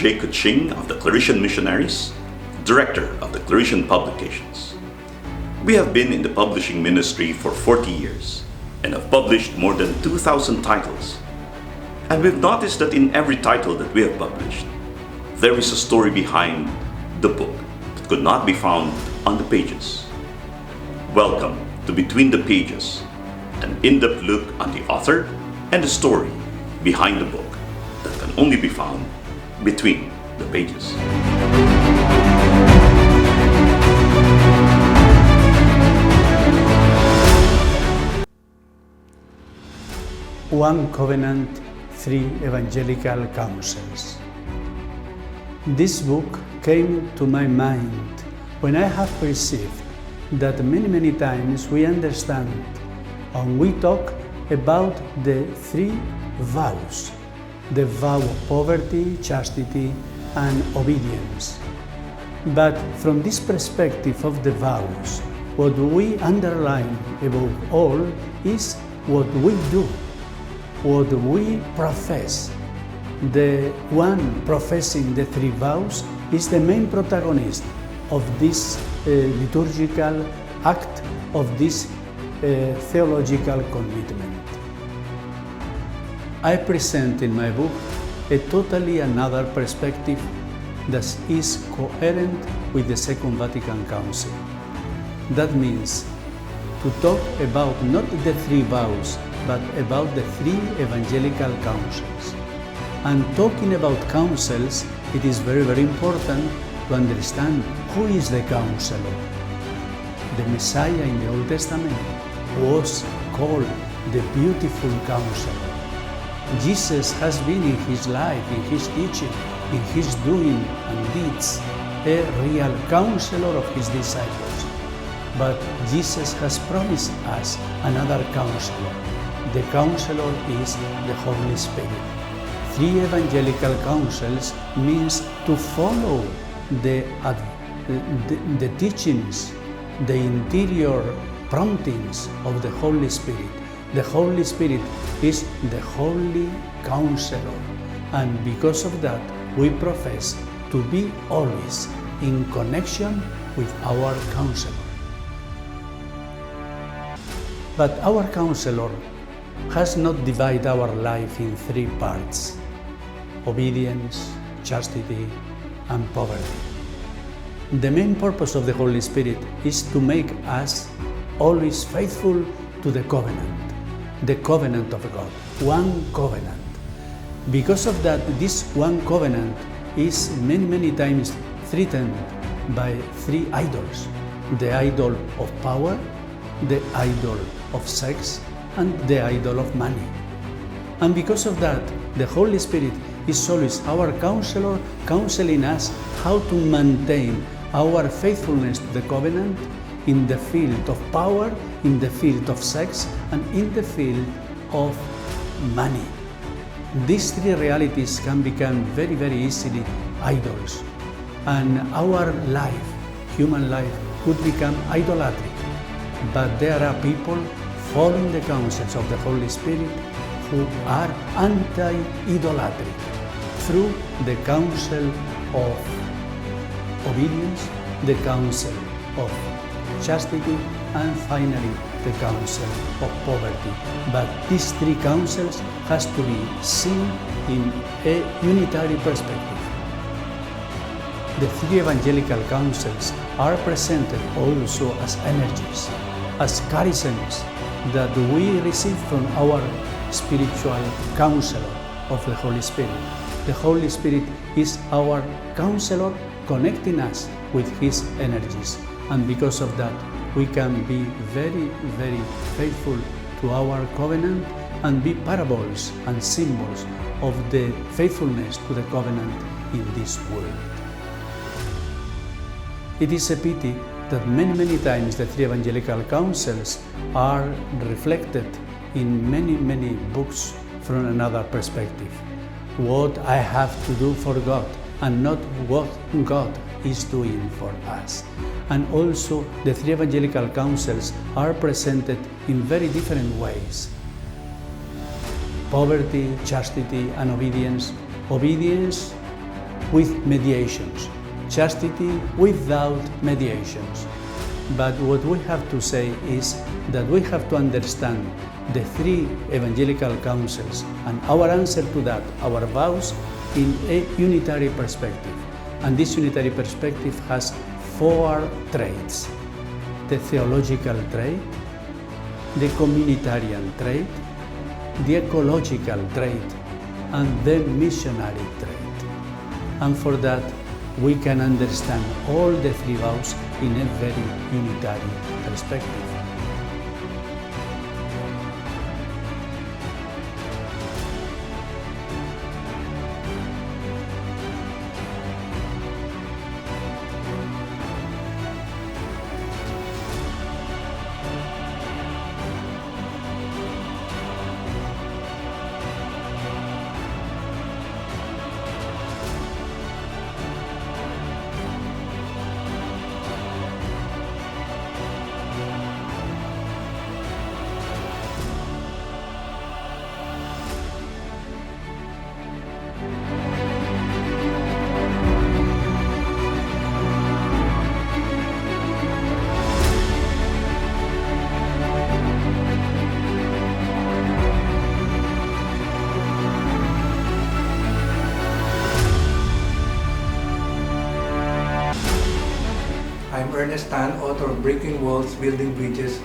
J. Kuching of the Claretian Missionaries, Director of the Claretian Publications. We have been in the publishing ministry for 40 years and have published more than 2,000 titles. And we've noticed that in every title that we have published, there is a story behind the book that could not be found on the pages. Welcome to Between the Pages, an in-depth look on the author and the story behind the book that can only be found between the pages. One Covenant, Three Evangelical Counsels. This book came to my mind when I have perceived that many times we understand and we talk about the three vows, the vow of poverty, chastity, and obedience. But from this perspective of the vows, what we underline above all is what we do, what we profess. The one professing the three vows is the main protagonist of this liturgical act, of this theological commitment. I present in my book a totally another perspective that is coherent with the Second Vatican Council. That means to talk about not the three vows, but about the three evangelical counsels. And talking about counsels, it is very important to understand who is the counselor. The Messiah in the Old Testament was called the beautiful counselor. Jesus has been in his life, in his teaching, in his doing and deeds, a real counselor of his disciples. But Jesus has promised us another counselor. The counselor is the Holy Spirit. Three evangelical counsels means to follow the teachings, the interior promptings of the Holy Spirit. The Holy Spirit is the Holy Counselor, and because of that, we profess to be always in connection with our Counselor. But our Counselor has not divided our life in three parts: obedience, chastity, and poverty. The main purpose of the Holy Spirit is to make us always faithful to the covenant of God, one covenant. Because of that, this one covenant is many times threatened by three idols: the idol of power, the idol of sex, and the idol of money. And because of that, the Holy Spirit is always our counselor, counseling us how to maintain our faithfulness to the covenant in the field of power, in the field of sex, and in the field of money. These three realities can become very easily idols, and our life, human life, could become idolatric. But there are people following the counsels of the Holy Spirit who are anti-idolatric through the counsel of obedience, the counsel of chastity, and finally the counsel of poverty. But these three counsels has to be seen in a unitary perspective. The three evangelical counsels are presented also as energies, as charisms that we receive from our spiritual counselor of the Holy Spirit. The Holy Spirit is our counselor, connecting us with his energies, and because of that we can be very faithful to our covenant and be parables and symbols of the faithfulness to the covenant in this world. It is a pity that many times the three evangelical counsels are reflected in many books from another perspective. What I have to do for God and not what God is doing for us. And also the three evangelical counsels are presented in very different ways. Poverty, chastity, and obedience. Obedience with mediations, chastity without mediations. But what we have to say is that we have to understand the three evangelical counsels and our answer to that, our vows, in a unitary perspective. And this unitary perspective has four traits: the theological trait, the communitarian trait, the ecological trait, and the missionary trait. And for that, we can understand all the three vows in a very unitary perspective. I'm Ernest Tan, author of Breaking Walls, Building Bridges,